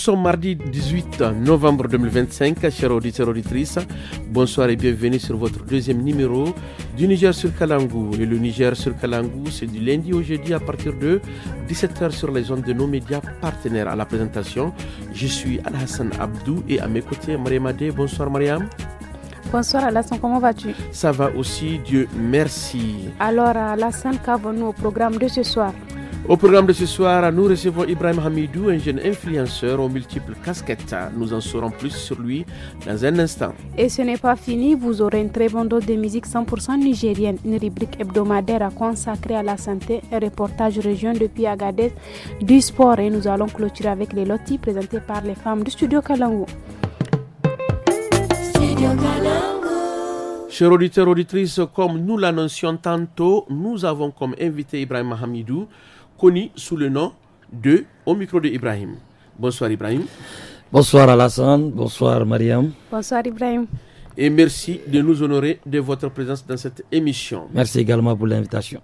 sommes mardi 18 novembre 2025, chers auditeurs et auditrices. Bonsoir et bienvenue sur votre deuxième numéro du Niger sur Kalangou. Et le Niger sur Kalangou, c'est du lundi au jeudi à partir de 17h sur les ondes de nos médias partenaires. À la présentation, je suis Al-Hassan Abdou et à mes côtés, Mariam Adé. Bonsoir Mariam. Bonsoir Alassane, comment vas-tu? Ça va aussi, Dieu merci. Alors Alassane, qu'avons-nous au programme de ce soir? Au programme de ce soir, nous recevons Ibrahim Hamidou, un jeune influenceur aux multiples casquettes. Nous en saurons plus sur lui dans un instant. Et ce n'est pas fini, vous aurez une très bonne dose de musique 100% nigérienne, une rubrique hebdomadaire consacrée à la santé, un reportage région depuis Agadez, du sport et nous allons clôturer avec les lotis présentés par les femmes du studio Kalangou. Chers auditeurs et auditrices, comme nous l'annoncions tantôt, nous avons comme invité Ibrahim Hamidou, connu sous le nom de Au micro de Ibrahim. Bonsoir Ibrahim. Bonsoir Alassane, bonsoir Mariam. Bonsoir Ibrahim. Et merci de nous honorer de votre présence dans cette émission. Merci également pour l'invitation.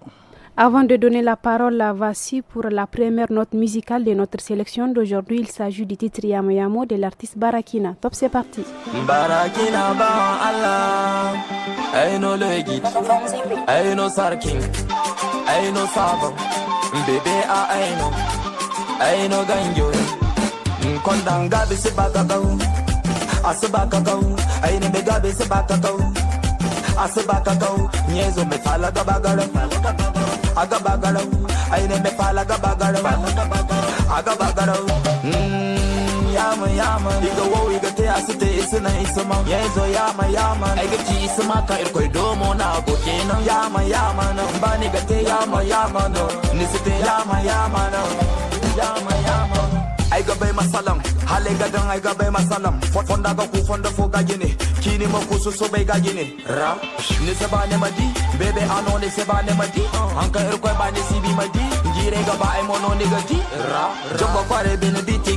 Avant de donner la parole à Vassi pour la première note musicale de notre sélection d'aujourd'hui, il s'agit du titre Yamo Yamo de l'artiste Barakina. Top, c'est parti. Barakina ba Allah, ayno legit, ayno sarking, ayno sabam, bébé a ayno ganjo, kondanga bisi bakakau, asbakakau, ayne mega bisi bakakau, asbakakau, nyezo me fala gabagara. Agabagaro, I never fall agabagaro, agabagaro. Yama, you go, we got the acid, it's a nice amount. Yes, yama, I get cheese, maka, it could do more now, go in. Yama, no, Bani got the yama, no, Nisite yama, no, yama. I got by my salam, Halegadan, I got by my salam. Fondaga, Fonda Fogagini, Kini Mokusu Sobegagini, Ram, Nisabane Madi, Baby, I know Nisabane Madi, Uncle Erquabani Sibi Madi, Girega by Mono Nigati, Ram, Jumbo Pare Benedict,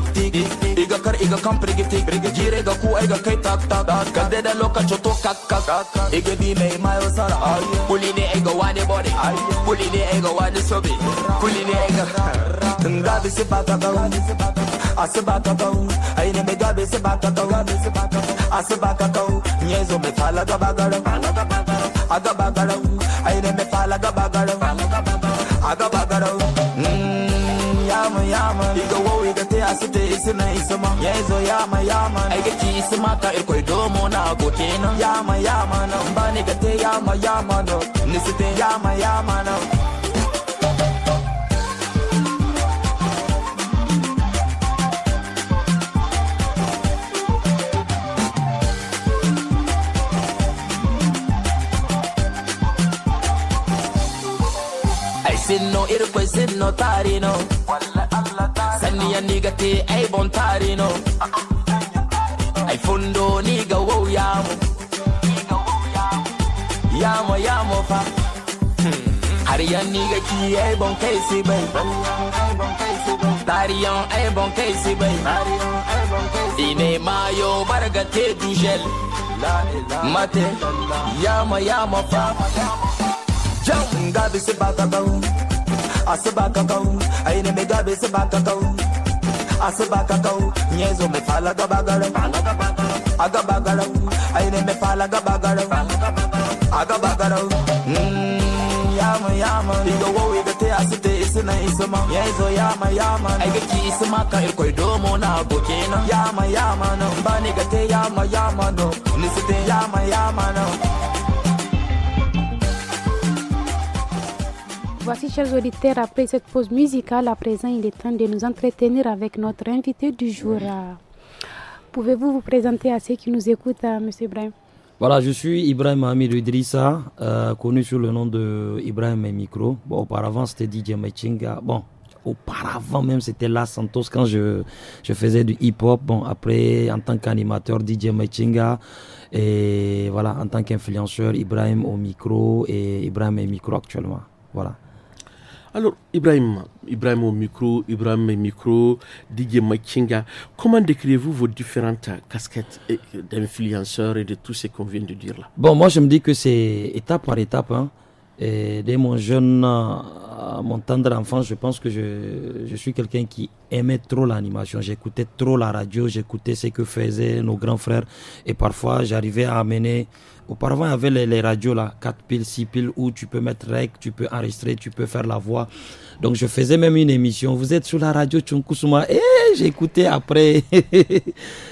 Iga company, Girega Ku Ega Kaitak, Kadeda Loka Choto Kaka, Iga be made my Osara, Puline Ego Wani Body, Puline Ego Wani Sobi, Puline Ega, Ngabi Sibaka. Asbakakau, I never got this Asbakakau, Nyezo me fala gabagara, Agabagara, I never fala gabagara, Agabagara, Yama, you go, we got the acid, it's a nice amount. Yezo Yama, I get cheese, maka, it could do more now, go in. Yama, no, Bani got the Yama, no, Nisite Yama, no. Sinno irkwe sinno tarino Sani ya niga te ay bon tarino Ay fundo niga wow yamo Yamo fa Hari ya niga ki ay bon kaisi bay Tarion ay bon kaisi bay Ine mayo barga te du gel Mate Yamo fa Jam gabi se bakakau, asbakakau, I never gabi se bakakau, asbakakau, nyezo me fala gabagara, agabagara, I never fala gabagara, agabagara. Yama, you go, we got the acid, it's a nice amount. Yezo yama, I get cheese, maka, it could do more now, go in. Yama, no, Bani got the yama, no, Nisite yama, no. Voici, chers auditeurs, après cette pause musicale, à présent, il est temps de nous entretenir avec notre invité du jour. Pouvez-vous vous présenter à ceux qui nous écoutent, M. Ibrahim? Voilà, je suis Ibrahim Hamidou Idrissa, connu sous le nom de Ibrahim et Micro. Bon, auparavant, c'était DJ Machinga. Bon, auparavant même, c'était La Santos quand je faisais du hip-hop. Bon, après, en tant qu'animateur, DJ Machinga. Et voilà, en tant qu'influenceur, Ibrahim au micro et Ibrahim et Micro actuellement. Voilà. Alors, Ibrahim au micro, DJ Machinga, comment décrivez-vous vos différentes casquettes d'influenceurs et de tout ce qu'on vient de dire là? Bon, moi je me dis que c'est étape par étape. Hein. Et dès mon jeune mon tendre enfance, je pense que je suis quelqu'un qui aimait trop l'animation. J'écoutais trop la radio, j'écoutais ce que faisaient nos grands frères. Et parfois, j'arrivais à amener... Auparavant, il y avait les radios là, 4 piles, 6 piles, où tu peux mettre rec, tu peux enregistrer, tu peux faire la voix. Donc, je faisais même une émission. Vous êtes sur la radio Tchonkoussouma. Et j'ai écouté après.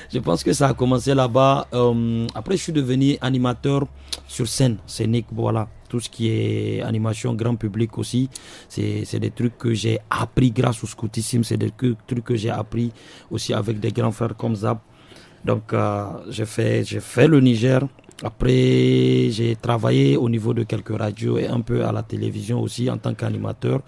Je pense que ça a commencé là-bas. Après, je suis devenu animateur sur scène, scénique, voilà. Tout ce qui est animation grand public aussi, c'est des trucs que j'ai appris grâce au scoutisme. C'est des trucs que j'ai appris aussi avec des grands frères comme Zab. Donc, j'ai fait le Niger. Après, j'ai travaillé au niveau de quelques radios et un peu à la télévision aussi en tant qu'animateur.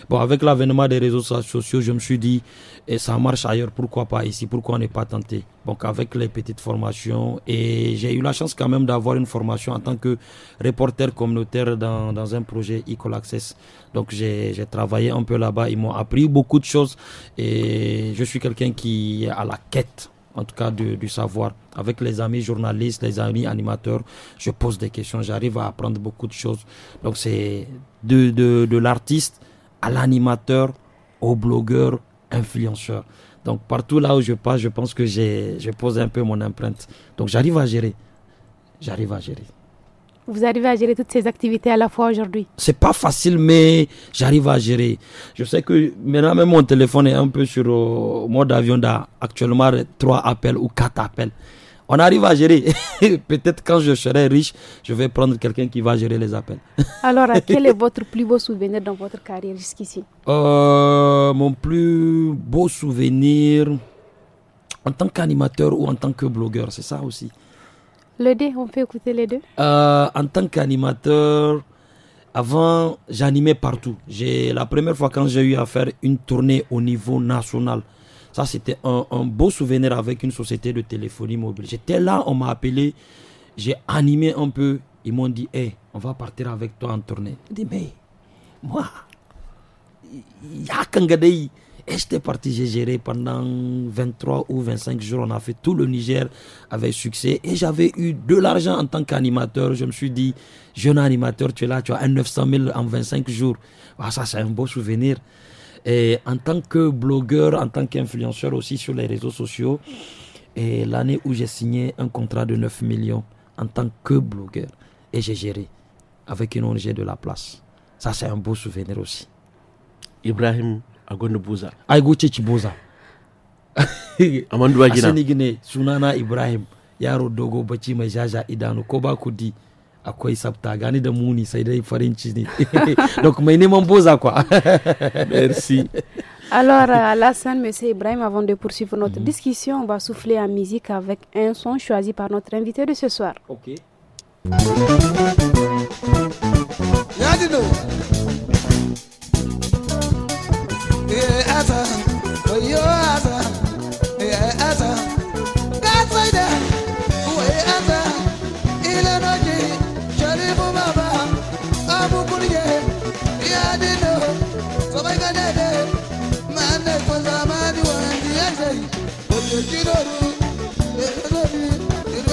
Bon, avec l'avènement des réseaux sociaux, je me suis dit, et ça marche ailleurs, pourquoi pas ici, pourquoi on n'est pas tenté? Donc, avec les petites formations, et j'ai eu la chance quand même d'avoir une formation en tant que reporter communautaire dans un projet Equal Access. Donc, j'ai travaillé un peu là-bas, ils m'ont appris beaucoup de choses et je suis quelqu'un qui est à la quête, en tout cas du savoir. Avec les amis journalistes, les amis animateurs, je pose des questions, j'arrive à apprendre beaucoup de choses. Donc c'est de l'artiste à l'animateur, au blogueur, influenceur. Donc partout là où je passe, je pense que je pose un peu mon empreinte. Donc j'arrive à gérer. Vous arrivez à gérer toutes ces activités à la fois aujourd'hui? C'est pas facile, mais j'arrive à gérer. Je sais que maintenant même mon téléphone est un peu sur mode avion actuellement 3 appels ou 4 appels. On arrive à gérer. Peut-être quand je serai riche, je vais prendre quelqu'un qui va gérer les appels. Alors, quel est votre plus beau souvenir dans votre carrière jusqu'ici? Mon plus beau souvenir en tant qu'animateur ou en tant que blogueur, c'est ça aussi. Les deux, on peut écouter les deux. En tant qu'animateur, avant, j'animais partout. La première fois quand j'ai eu à faire une tournée au niveau national, ça c'était un beau souvenir avec une société de téléphonie mobile. J'étais là, on m'a appelé, j'ai animé un peu. Ils m'ont dit, hey, on va partir avec toi en tournée. Je dis, mais moi, Yakangadei. Et j'étais parti, j'ai géré pendant 23 ou 25 jours. On a fait tout le Niger avec succès. Et j'avais eu de l'argent en tant qu'animateur. Je me suis dit, jeune animateur, tu es là, tu as 900 000 en 25 jours. Ah, ça, c'est un beau souvenir. Et en tant que blogueur, en tant qu'influenceur aussi sur les réseaux sociaux, et l'année où j'ai signé un contrat de 9 millions en tant que blogueur, et j'ai géré avec une ONG de la place. Ça, c'est un beau souvenir aussi. Ibrahim Agondo Bouza. Aigo Chechi Bouza. Amandou Agina. Asenigine, Sunana Ibrahim, Yaro Dogo Bachi Majaja Idano, Koba Kudi. Akwai sabta gani da muni sai dai farin ciki. Donc mai neman boza quoi. Merci. Alors Alassane, monsieur Ibrahim, avant de poursuivre notre discussion, on va souffler en musique avec un son choisi par notre invité de ce soir. OK. Yadino. Yeah, asa. Yo asa. Yeah, asa. Gatsida. We asa. Ilanoji. Sharifu baba. Abu Kuriye. Yadino. Sobaganede. Mane kwa zamani wandi yasei. Oye kidoru.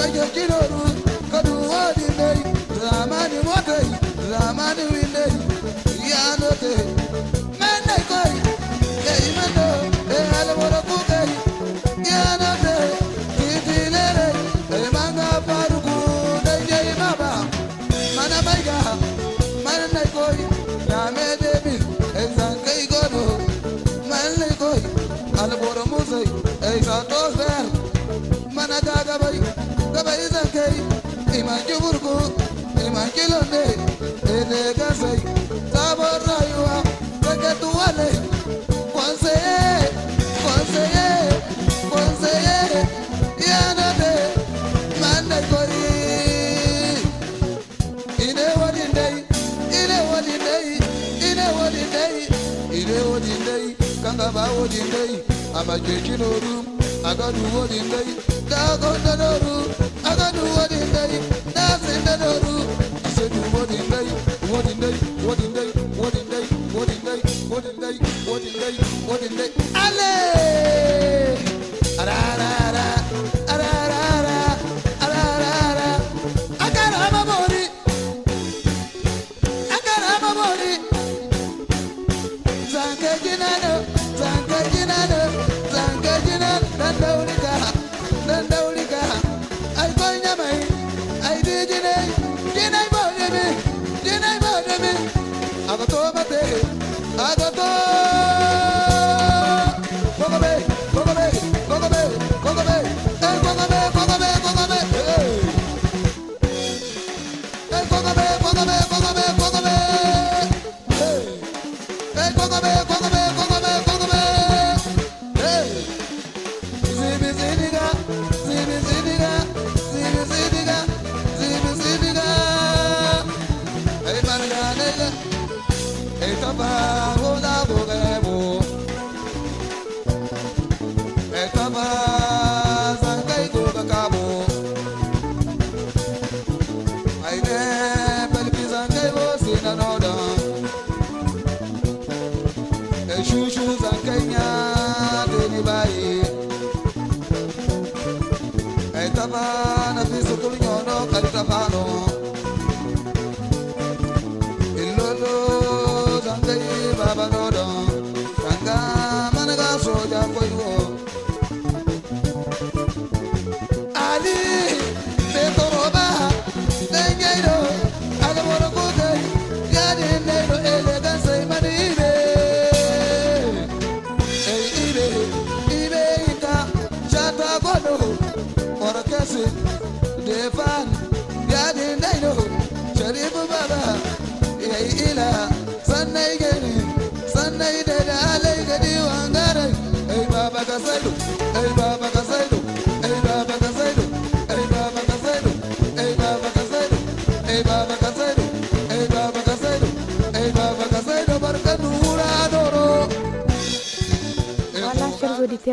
Oye kidoru. Kadu wadi nei. Zamani motei. Zamani windei. Yanote. Mane koi. I'm a kitchen room, I got to what in day, dog on the room, I got to what in day, that's in the room. I said, what in day, what in day, what in day, what in day, what in day, what in day, what in day, what in day, Ale! Arara, arara, arara, I got a body, I got a body.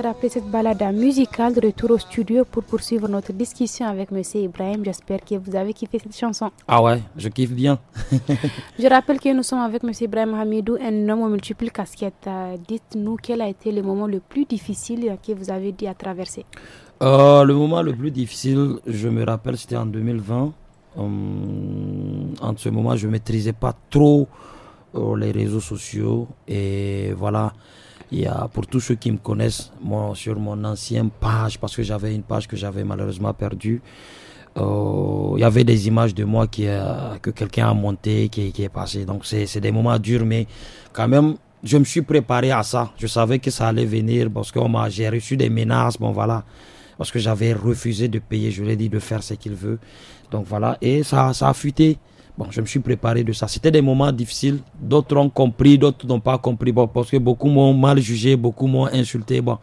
Après cette balade musicale, de retour au studio pour poursuivre notre discussion avec Monsieur Ibrahim. J'espère que vous avez kiffé cette chanson. Ah ouais, je kiffe bien. Je rappelle que nous sommes avec Monsieur Ibrahim Hamidou, un homme aux multiples casquettes. Dites-nous quel a été le moment le plus difficile que vous avez dû traverser. Le moment le plus difficile, je me rappelle, c'était en 2020. En ce moment, je ne maîtrisais pas trop les réseaux sociaux. Et voilà. Il y a, pour tous ceux qui me connaissent, sur mon ancienne page, parce que j'avais une page que j'avais malheureusement perdue, il y avait des images de moi que quelqu'un a montées, qui est passé. Donc c'est des moments durs, mais quand même, je me suis préparé à ça. Je savais que ça allait venir parce que j'ai reçu des menaces, bon voilà, parce que j'avais refusé de payer, je lui ai dit de faire ce qu'il veut. Donc voilà, et ça a fuité. Bon, je me suis préparé de ça. C'était des moments difficiles. D'autres ont compris, d'autres n'ont pas compris. Bon, parce que beaucoup m'ont mal jugé, beaucoup m'ont insulté. Bon,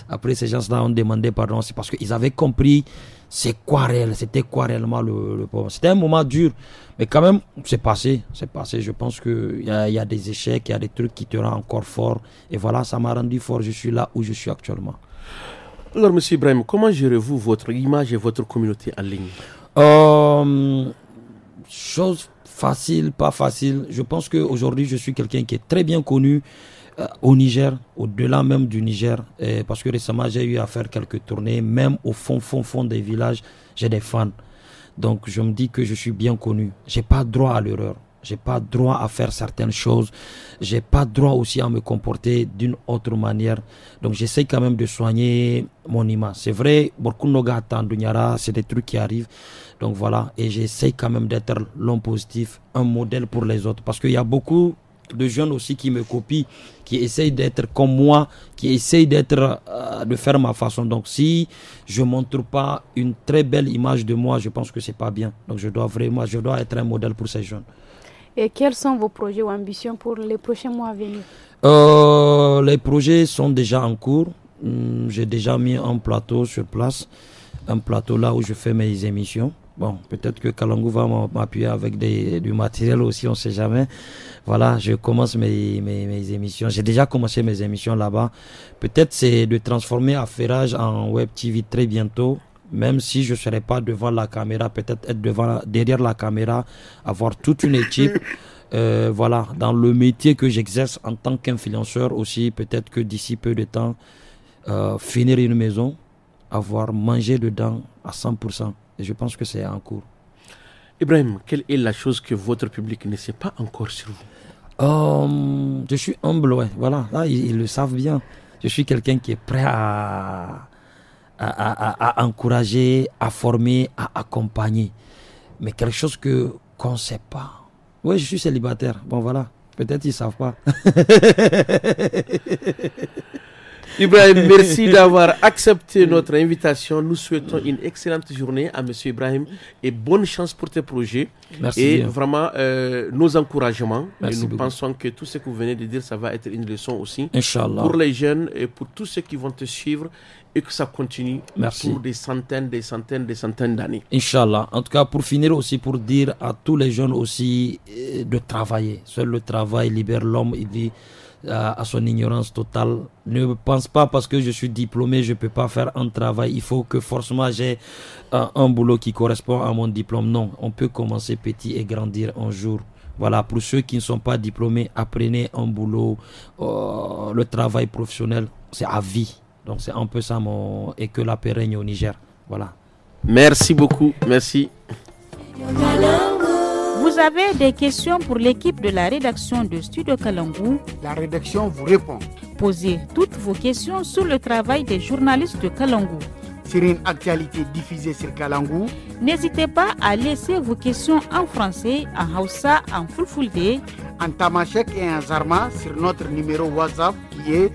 après, ces gens-là ont demandé pardon. C'est parce qu'ils avaient compris c'était quoi réellement le problème. C'était un moment dur. Mais quand même, c'est passé. Je pense qu'il y a des échecs, il y a des trucs qui te rendent encore fort. Et voilà, ça m'a rendu fort. Je suis là où je suis actuellement. Alors, M. Ibrahim, comment gérez-vous votre image et votre communauté en ligne? Chose facile, pas facile. Je pense qu'aujourd'hui, je suis quelqu'un qui est très bien connu au Niger, au-delà même du Niger. Parce que récemment, j'ai eu à faire quelques tournées. Même au fond des villages, j'ai des fans. Donc, je me dis que je suis bien connu. J'ai pas droit à l'erreur. J'ai pas droit à faire certaines choses. J'ai pas droit aussi à me comporter d'une autre manière. Donc, j'essaie quand même de soigner mon image. C'est vrai, beaucoup de noga Tandunyara, c'est des trucs qui arrivent. Donc voilà, et j'essaie quand même d'être l'homme positif, un modèle pour les autres. Parce qu'il y a beaucoup de jeunes aussi qui me copient, qui essayent d'être comme moi, qui essayent de faire ma façon. Donc si je ne montre pas une très belle image de moi, je pense que ce n'est pas bien. Donc je dois être un modèle pour ces jeunes. Et quels sont vos projets ou ambitions pour les prochains mois à venir? Les projets sont déjà en cours. J'ai déjà mis un plateau sur place. Un plateau là où je fais mes émissions. Bon, peut-être que Kalangu va m'appuyer avec du matériel aussi, on ne sait jamais. Voilà, je commence mes émissions. J'ai déjà commencé mes émissions là-bas. Peut-être c'est de transformer Affairage en Web TV très bientôt. Même si je ne serai pas devant la caméra, peut-être être derrière la caméra, avoir toute une équipe. Voilà, dans le métier que j'exerce en tant qu'influenceur aussi, peut-être que d'ici peu de temps, finir une maison, avoir mangé dedans à 100%. Et je pense que c'est en cours. Ibrahim, quelle est la chose que votre public ne sait pas encore sur vous? Je suis humble, ouais. Voilà, là, ils le savent bien. Je suis quelqu'un qui est prêt à encourager, à former, à accompagner. Mais quelque chose qu'on ne sait pas. Oui, je suis célibataire. Bon, voilà. Peut-être ils ne savent pas. Ibrahim, merci d'avoir accepté notre invitation. Nous souhaitons une excellente journée à M. Ibrahim et bonne chance pour tes projets. Merci. Et vraiment, nos encouragements. Merci et nous beaucoup. pensons que tout ce que vous venez de dire, ça va être une leçon aussi Inch'Allah. pour les jeunes et pour tous ceux qui vont te suivre et que ça continue Merci. pour des centaines d'années. Inch'Allah. En tout cas, pour finir aussi, pour dire à tous les jeunes aussi de travailler. Seul le travail libère l'homme, il dit à son ignorance totale. Ne pense pas parce que je suis diplômé, je ne peux pas faire un travail. Il faut que forcément j'ai un boulot qui correspond à mon diplôme. Non, on peut commencer petit et grandir un jour. Voilà, pour ceux qui ne sont pas diplômés, apprenez un boulot. Le travail professionnel, c'est à vie. Donc c'est un peu ça et que la paix règne au Niger. Voilà. Merci beaucoup. Merci. Vous avez des questions pour l'équipe de la rédaction de Studio Kalangu? La rédaction vous répond. Posez toutes vos questions sur le travail des journalistes de Kalangu. Sur une actualité diffusée sur Kalangu, n'hésitez pas à laisser vos questions en français, en Hausa, en Fulfulde, en Tamashek et en Zarma sur notre numéro WhatsApp qui est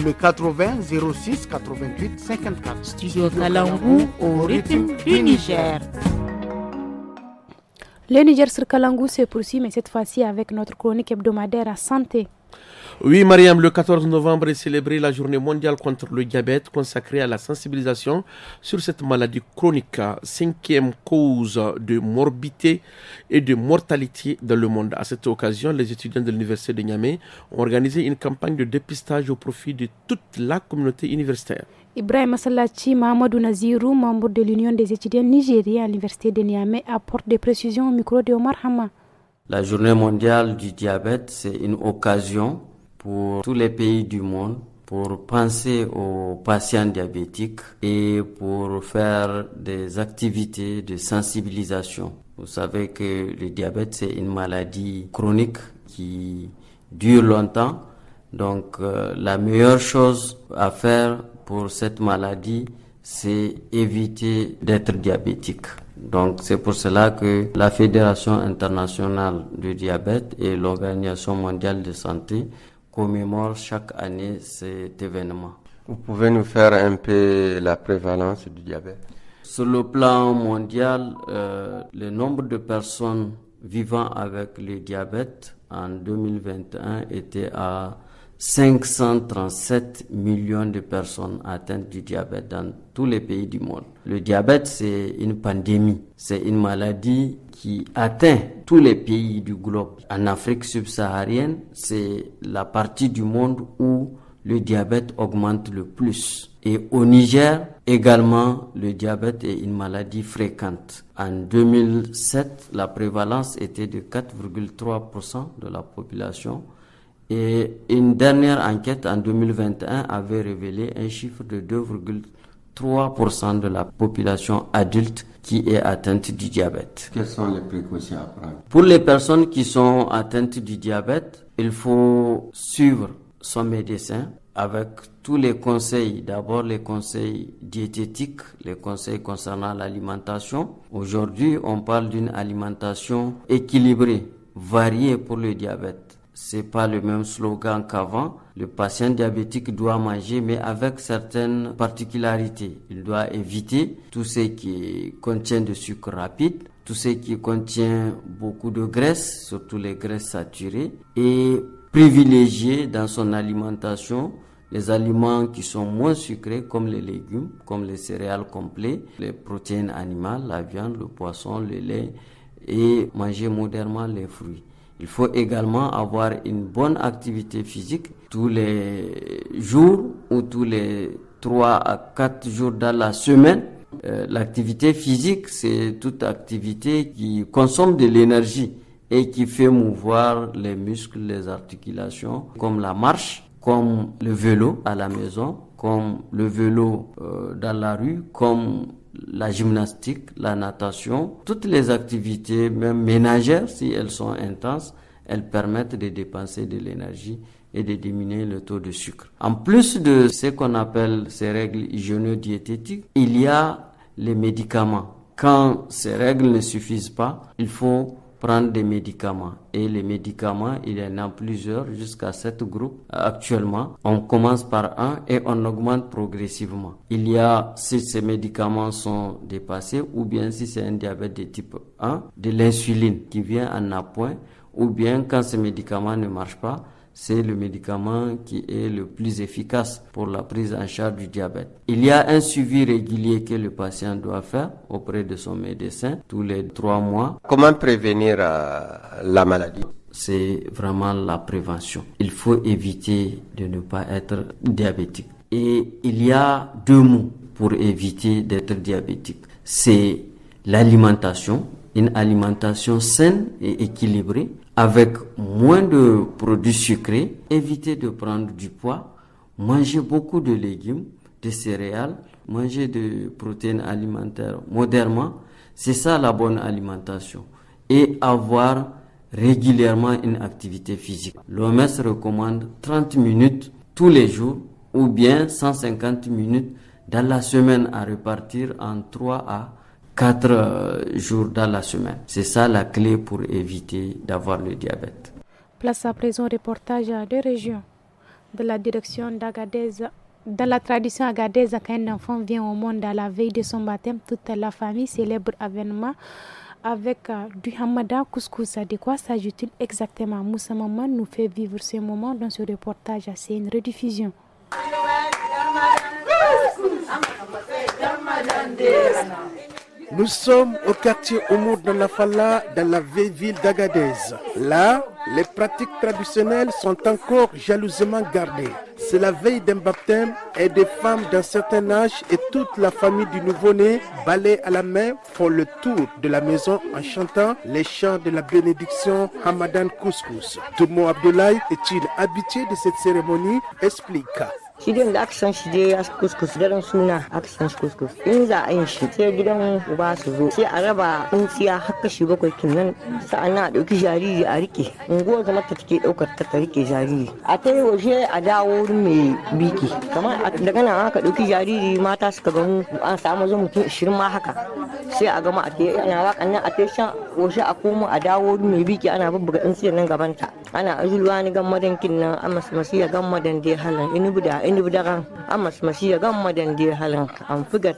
le 80 06 88 54. Studio Kalangu au rythme du Niger. Le Niger sur Kalangu se poursuit, mais cette fois-ci avec notre chronique hebdomadaire à santé. Oui, Mariam, le 14 novembre est célébrée la journée mondiale contre le diabète consacrée à la sensibilisation sur cette maladie chronique, 5e cause de morbidité et de mortalité dans le monde. À cette occasion, les étudiants de l'université de Niamey ont organisé une campagne de dépistage au profit de toute la communauté universitaire. Ibrahim Masallachi Mahamadou Nazirou, membre de l'Union des étudiants nigériens à l'université de Niamey, apporte des précisions au micro de Omar Hama. La journée mondiale du diabète, c'est une occasion pour tous les pays du monde pour penser aux patients diabétiques et pour faire des activités de sensibilisation. Vous savez que le diabète, c'est une maladie chronique qui dure longtemps. Donc, la meilleure chose à faire pour cette maladie, c'est éviter d'être diabétique. Donc, c'est pour cela que la Fédération internationale du diabète et l'Organisation mondiale de santé commémorent chaque année cet événement. Vous pouvez nous faire un peu la prévalence du diabète? Sur le plan mondial, le nombre de personnes vivant avec le diabète en 2021 était à 537 millions de personnes atteintes du diabète dans tous les pays du monde. Le diabète, c'est une pandémie. C'est une maladie qui atteint tous les pays du globe. En Afrique subsaharienne, c'est la partie du monde où le diabète augmente le plus. Et au Niger, également, le diabète est une maladie fréquente. En 2007, la prévalence était de 4,3% de la population. Et une dernière enquête en 2021 avait révélé un chiffre de 2,3% de la population adulte qui est atteinte du diabète. Quelles sont les précautions à prendre? Pour les personnes qui sont atteintes du diabète, il faut suivre son médecin avec tous les conseils. D'abord les conseils diététiques, les conseils concernant l'alimentation. Aujourd'hui, on parle d'une alimentation équilibrée, variée pour le diabète. C'est pas le même slogan qu'avant. Le patient diabétique doit manger, mais avec certaines particularités. Il doit éviter tout ce qui contient de sucre rapide, tout ce qui contient beaucoup de graisse, surtout les graisses saturées, et privilégier dans son alimentation les aliments qui sont moins sucrés, comme les légumes, comme les céréales complets, les protéines animales, la viande, le poisson, le lait, et manger modérément les fruits. Il faut également avoir une bonne activité physique tous les jours ou tous les 3 à 4 jours dans la semaine. L'activité physique, c'est toute activité qui consomme de l'énergie et qui fait mouvoir les muscles, les articulations, comme la marche, comme le vélo à la maison, comme le vélo dans la rue, comme la gymnastique, la natation, toutes les activités, même ménagères, si elles sont intenses, elles permettent de dépenser de l'énergie et de diminuer le taux de sucre. En plus de ce qu'on appelle ces règles hygiéno-diététiques, il y a les médicaments. Quand ces règles ne suffisent pas, il faut prendre des médicaments. Et les médicaments, il y en a plusieurs, jusqu'à 7 groupes actuellement. On commence par un et on augmente progressivement. Il y a, si ces médicaments sont dépassés, ou bien si c'est un diabète de type 1, de l'insuline qui vient en appoint, ou bien quand ces médicaments ne marchent pas, c'est le médicament qui est le plus efficace pour la prise en charge du diabète. Il y a un suivi régulier que le patient doit faire auprès de son médecin tous les 3 mois. Comment prévenir la maladie? C'est vraiment la prévention. Il faut éviter de ne pas être diabétique. Et il y a 2 mots pour éviter d'être diabétique. C'est l'alimentation, une alimentation saine et équilibrée, avec moins de produits sucrés, éviter de prendre du poids, manger beaucoup de légumes, de céréales, manger de protéines alimentaires modérément. C'est ça la bonne alimentation. Et avoir régulièrement une activité physique. L'OMS recommande 30 minutes tous les jours ou bien 150 minutes dans la semaine à répartir en 3 à 4 jours dans la semaine. C'est ça la clé pour éviter d'avoir le diabète. Place à présent au reportage de région de la direction d'Agadez. Dans la tradition agadez, quand un enfant vient au monde à la veille de son baptême, toute la famille célèbre avènement avec du hamada couscous. De quoi s'agit-il exactement? Moussa Maman nous fait vivre ce moment dans ce reportage. C'est une rediffusion. Nous sommes au quartier Oumour dans la Falla, dans la vieille ville d'Agadez. Là, les pratiques traditionnelles sont encore jalousement gardées. C'est la veille d'un baptême et des femmes d'un certain âge et toute la famille du nouveau-né, balai à la main, font le tour de la maison en chantant les chants de la bénédiction Hamadan Couscous. Toumo Abdoulaye est une habituée de cette cérémonie, explique. Shi da aka san shi dai kuskus daren suna aka san shi kuskus in za a yin shi sai gidan uba su zo sai a raba tsintsiya har kashi 7 kinnan sa'annan a ɗauki jariri a rike unguwar zama ta take ɗaukar ta rike jariri a ta yi waje a dawo wurin mai biki kamar daga nan aka ɗauki jariri mata suka gamu an samu zo mutum 20 ma haka sai a gama a ta ana wakan nan a ta shan waje a komo a dawo wurin mai biki ana bubbuga tsintsiyar nan gabanta ana azulwa ni gamma dankin nan amma masiya gamma dan dai halan inu budaran amma masiya gamma dan dai halan an fugat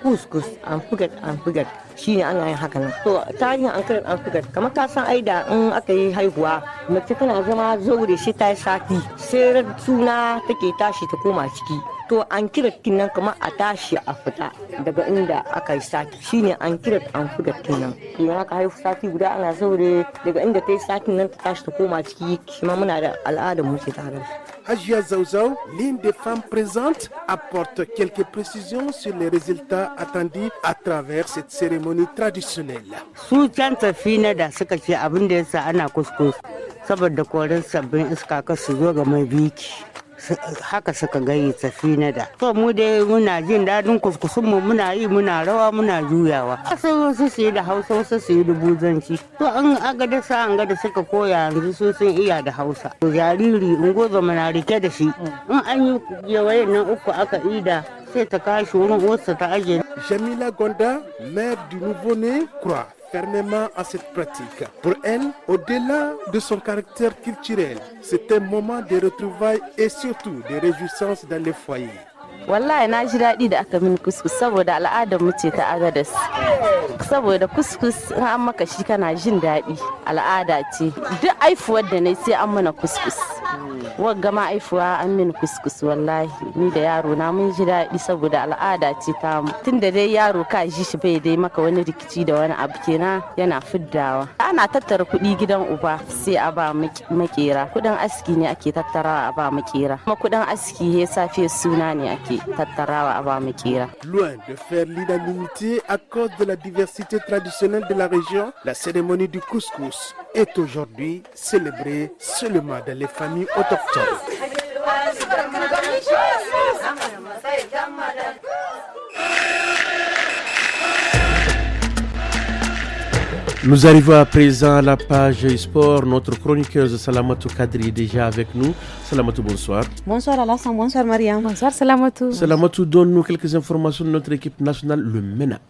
kuskus an fugat shine ana yin haka nan to tarihin an kiran an fugat kamar ka san aida in aka yi haihuwa mace tana zama zaure shi ta yi sati sai suna take tashi ta koma ciki to an kira kinnan kamar a tashi a fita daga inda aka yi sati shine an kira an fugat kinnan idan aka haihu sati guda ana zaure daga inda ta yi satin nan ta tashi ta koma ciki shi ma muna da al'adar mu ce tare. Hajia Zauzau, l'une des femmes présentes, apporte quelques précisions sur les résultats attendus à travers cette cérémonie traditionnelle. Su can tafi na da suka ce abin da yasa ana kuskus saboda koren sabbin iska ka su zo ga mai biki. Haka suka gayi tafi na da. To mu dai muna jin dadin kuskusun mu muna yi muna rawa muna juyawa. Sai wasu su yi da Hausa wasu su yi da Buzanci. To an aga da sa an ga da suka koya yanzu su sun iya da Hausa. To jariri ungozo mana rike da shi. In an yi yawayen nan uku aka ida sai ta kashi wurin uwarsa ta aje. Jamila Gonda, mère du nouveau-né, croit fermement à cette pratique. Pour elle, au-delà de son caractère culturel, c'est un moment de retrouvailles et surtout de réjouissance dans les foyers. Wallahi na ji daɗi da aka min kuskus saboda al'adar mu ce ta Agadez. Saboda kuskus in an maka shi kana jin daɗi, al'ada ce. Duk aifuwar da nayi sai an mana kuskus. Wagga ma aifuwa an min kuskus wallahi ni da yaro na mun ji daɗi saboda al'ada ce ta mu. Tunda dai yaro ka ji shi bai dai maka wani rikici da wani abu kenan yana fiddawa. Ana tattara kuɗi gidan uba sai a ba makera. Kuɗin aski ne ake tattarawa a ba makera. Kuma kuɗin aski ya safe suna ne ake. Loin de faire l'unanimité à cause de la diversité traditionnelle de la région, la cérémonie du couscous est aujourd'hui célébrée seulement dans les familles autochtones. Nous arrivons à présent à la page sport. Notre chroniqueuse Salamatou Kadri est déjà avec nous. Salamatou, bonsoir. Bonsoir Alassane, bonsoir Mariam. Bonsoir Salamatou. Salamatou, donne-nous quelques informations de notre équipe nationale, le MENA.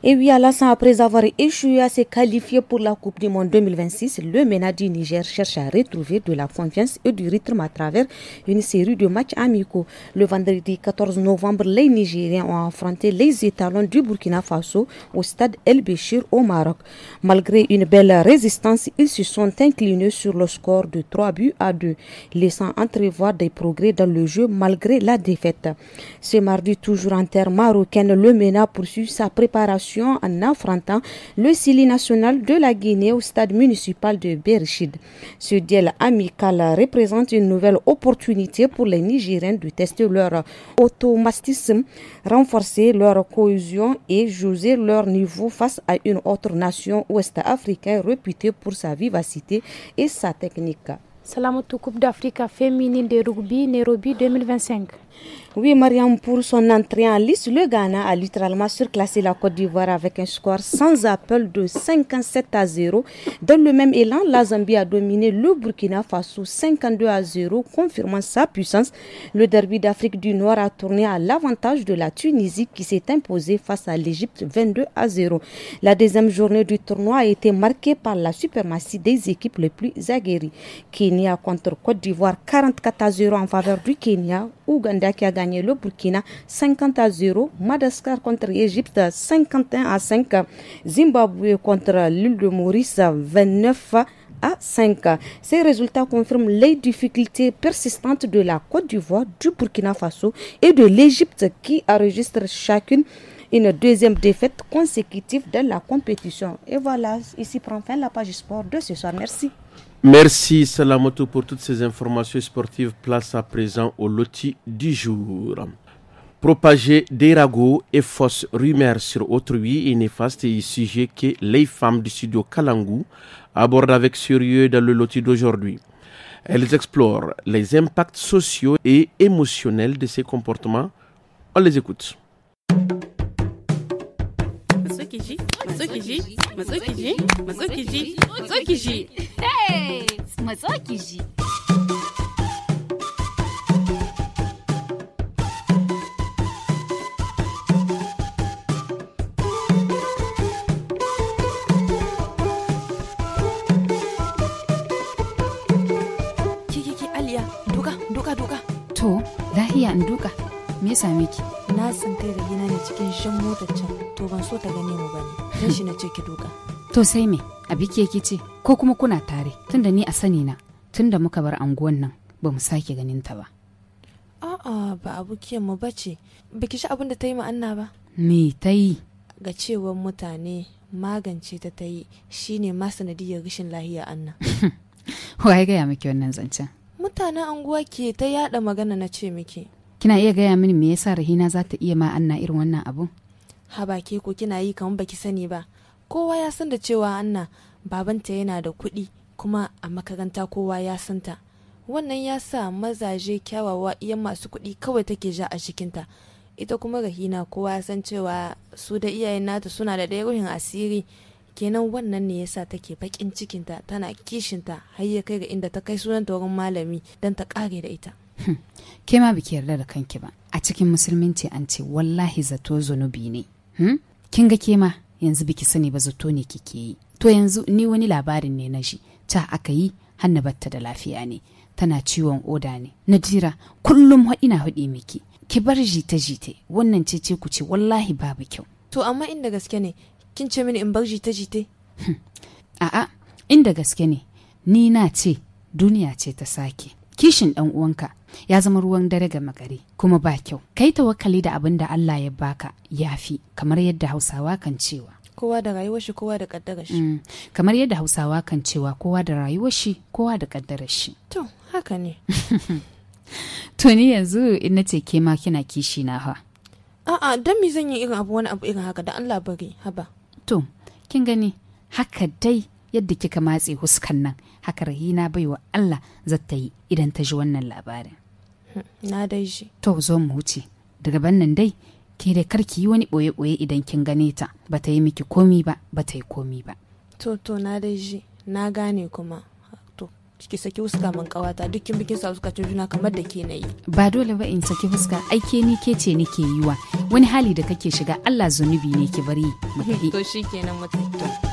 Et oui, Alassane, après avoir échoué à se qualifier pour la Coupe du Monde 2026, le MENA du Niger cherche à retrouver de la confiance et du rythme à travers une série de matchs amicaux. Le vendredi 14 novembre, les Nigériens ont affronté les étalons du Burkina Faso au stade El Béchir au Maroc. Malgré une belle résistance, ils se sont inclinés sur le score de 3-2, laissant entrevoir des progrès dans le jeu malgré la défaite. Ce mardi, toujours en terre marocaine, le MENA poursuit sa préparation en affrontant le Sili national de la Guinée au stade municipal de Berchid. Ce duel amical représente une nouvelle opportunité pour les Nigériens de tester leur automatisme, renforcer leur cohésion et juger leur niveau face à une autre nation ouest-africaine réputée pour sa vivacité et sa technique. Salamatou, Coupe d'Afrique féminine de rugby Nairobi 2025. Oui, Mariam, pour son entrée en lice, le Ghana a littéralement surclassé la Côte d'Ivoire avec un score sans appel de 57-0. Dans le même élan, la Zambie a dominé le Burkina Faso 52-0, confirmant sa puissance. Le derby d'Afrique du Nord a tourné à l'avantage de la Tunisie qui s'est imposée face à l'Égypte 22-0. La deuxième journée du tournoi a été marquée par la suprématie des équipes les plus aguerries. Kenya contre Côte d'Ivoire 44-0 en faveur du Kenya. Ouganda qui a gagné le Burkina 50-0, Madagascar contre l'Égypte 51-5, Zimbabwe contre l'île de Maurice 29-5. Ces résultats confirment les difficultés persistantes de la Côte d'Ivoire, du Burkina Faso et de l'Égypte qui enregistrent chacune une deuxième défaite consécutive dans la compétition. Et voilà, ici prend fin la page sport de ce soir. Merci. Merci Salamoto pour toutes ces informations sportives. Place à présent au loti du jour. Propager des ragots et fausses rumeurs sur autrui est néfaste et sujet que les femmes du studio Kalangu abordent avec sérieux dans le loti d'aujourd'hui. Elles explorent les impacts sociaux et émotionnels de ces comportements. On les écoute. Hey, Matsukiji. Kiki Aliya, duka. To, lahiya in duka. Me ya same ki? Na san kai da gina ne cikin shan motar can. To ban so ta gane mu bane. Dan shi na ce ki duka. To sai me? Abi ke ce ko kuma kuna tare? Tunda ni a sani na, tunda muka bar anguwan nan, ba mu sake ganin ta ba. A'a, ba abukiyar mu bace. Baki shi abin da ta yi ma Anna ba? Me ta yi? Ga cewar mutane magance ta yi shine ma sanadiyar rashin lahiya Anna. Wai gaya miki wannan zancen? Mutanen anguwa ke ta yada magana na ce miki. Kina iya gaya mini me yasa Rahina za ta iya ma Anna irin wannan abun? Haba ke ko kina yi kamar baki sani ba. Kowa ya san da cewa Anna babanta yana da kuɗi kuma a makaranta kowa ya san ta. Wannan ya sa mazaje kyawawa iyan masu kuɗi kawai take ja a cikinta. Ita kuma Rahina kowa ya san cewa su da iyayen nata suna da ɗaya ruhin asiri. Kenan wannan ne yasa take bakin cikinta tana kishinta har ya kai ga inda ta kai sunan wurin malami don ta kare da ita. Ke ma biki yarda da kanki ba. A cikin musulminci an ce wallahi zato zunubi ne. Kin ga ke ma yanzu biki sani ba zato ne kike yi. To yanzu ni wani labarin ne na shi. Ta aka yi hanna batta da lafiya ne. Tana ciwon oda ne. Nadira kullum ina haɗi miki. Ki bar jita-jite wannan ce ku ce wallahi babu kyau. To amma inda gaske ne kin ce mini in bar jita-jite? A'a inda gaske ne ni na ce duniya ce ta sake. Kishin ɗan uwanka ya zama ruwan dare ga magari kuma ba kyau. Kai tawakkali da abin da Allah ya baka yafi kamar yadda Hausawa kan cewa. Kowa da rayuwar shi kowa da kaddarar shi. Kamar yadda Hausawa kan cewa kowa da rayuwar shi kowa da kaddarar shi. To haka ne. To ni yanzu in nace ke ma kina kishi na ha. A'a dan me zan yi irin abu wani abu irin haka da Allah bari haba. To kin gani haka dai yadda kika matse huskan nan haka Rahina baiwa Allah zata yi idan ta ji wannan labarin. Na dai shi. To zo mu wuce daga bannan dai ke da karki yi wani boye-boye idan kin gane ta bata yi miki komi ba bata yi komi ba. To na dai shi na gane kuma to ki saki huska man kawata dukkin bikin sa huskacin juna kamar da ke nayi. Ba dole ba in saki huska, aike ni ke ce nake yiwa. Wani hali da kake shiga Allah zunubi ne ki bari mu tafi. To shikenan mu tafi.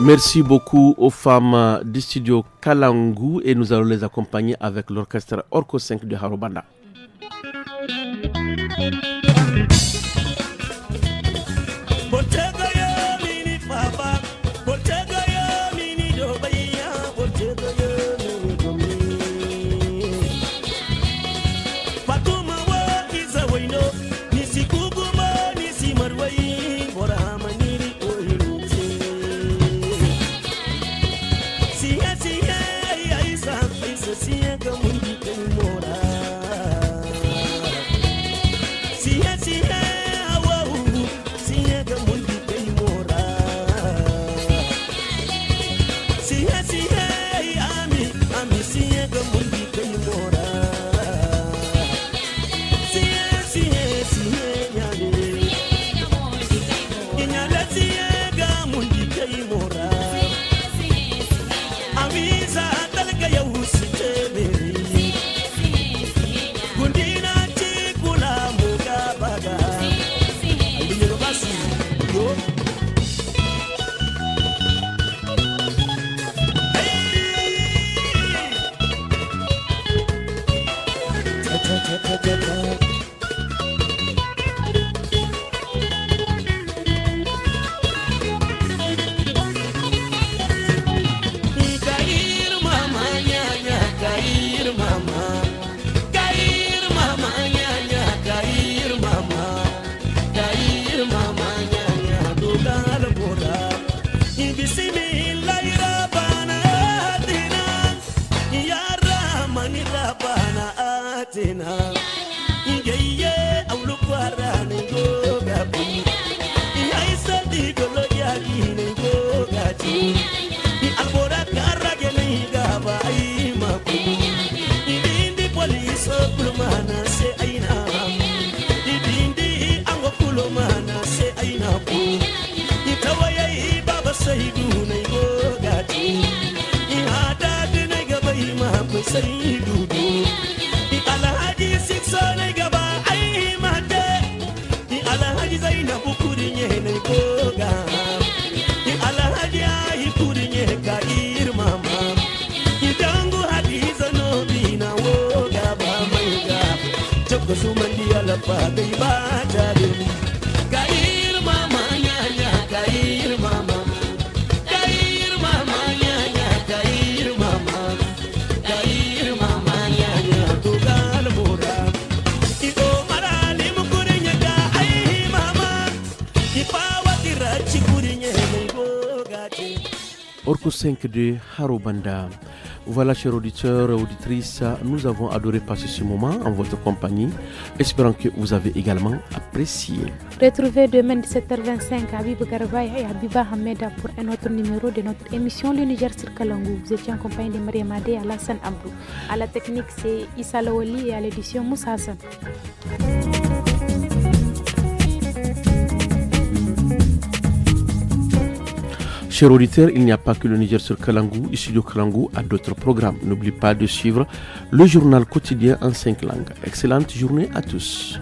Merci beaucoup aux femmes du studio Kalangu et nous allons les accompagner avec l'orchestre Orco 5 de Harobanda. Orco 5 de Harobanda. Voilà, chers auditeurs et auditrices, nous avons adoré passer ce moment en votre compagnie, espérant que vous avez également apprécié. Retrouvez demain 17h25 Habib Garba et Habiba Hameda pour un autre numéro de notre émission Le Niger sur Kalangu. Vous étiez en compagnie de Mariam Adé et Alassane Abdou. À la technique, c'est Issa Lawali et à l'édition Moussa Hassan. Chers auditeurs, il n'y a pas que le Niger sur Kalangu. Studio Kalangu a d'autres programmes. N'oubliez pas de suivre le journal quotidien en 5 langues. Excellente journée à tous.